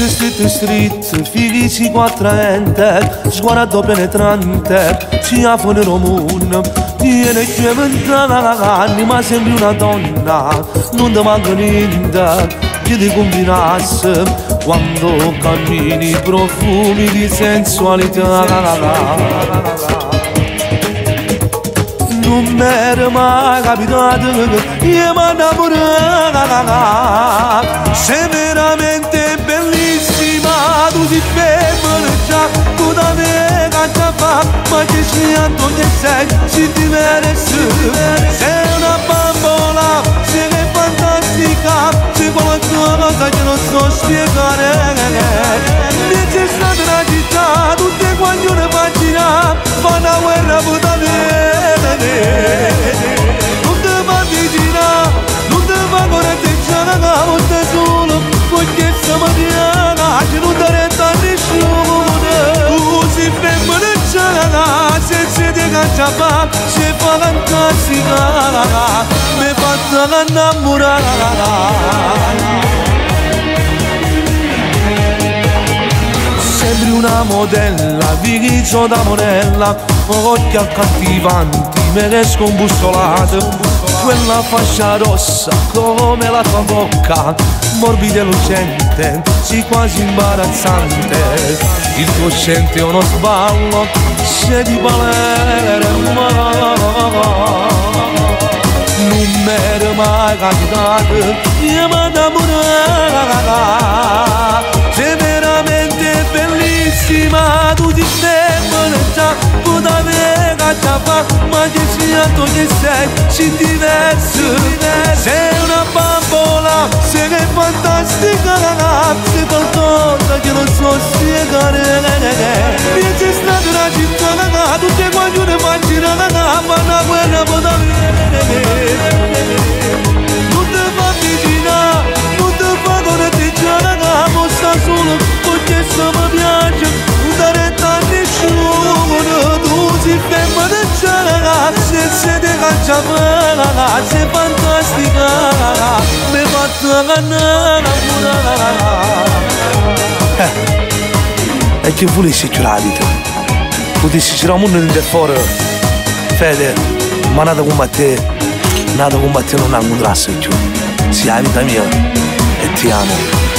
Facce strette strette, fighi attraente, sguardo penetrante, ci afo nero moon. Tiene che vent'anni, ma sembri una donna, non ti manca niente, che ti combinasse quando cammini, profumi di sensualità. Non mi era mai capitato che io mi innamoravo. Sei veramente bellissima, tu sei femmina già, tu da me canta fa, ma che scianto che sei, si diverse. Sei una bambola, sei fantastica, sei qualcosa che non so spiegare. Mi c'è stata una città, tutte guaglione pagina, fa una guerra puta me. Non ti fa vicina, non ti fa corteggiare, non stai solo, perché stamattina che non ti resta a nessuno. Tu sei femmina, se ti caccia fa, sei fantastica, mi hai fatta innamorare. Sembri una modella, vigizzo da morella, occhi accattivanti, me ne scombussolate. Quella fascia rossa come la tua bocca, morbida e lucente, sì quasi imbarazzante. Il tuo scente è uno sballo, sei di Palermo. Non mi era mai capitato, io mi innamoravo. Sei veramente bellissima, tu ti femmina già, tu da me caccia fa, ma che scianto che sei diverso. Sei una bambola, sei che fantastica, sei qualcosa che non so spiegare. Mi c'è stata una città, tutte guaglione immaginate, ma una guerra puta venire. Non ti fa vicina, non ti fa corteggiare, ma sta solo perché se mi piace, non ti resta a nessuno. Tu sei femmina già, se ti caccia fa, sei fantastica, mi hai fatto innamorare. E che volessi più la vita? Potessi girare il mondo di fuori, fede, ma nata come te, nata come te non ha un trasso più. Sei la vita mia e ti amo.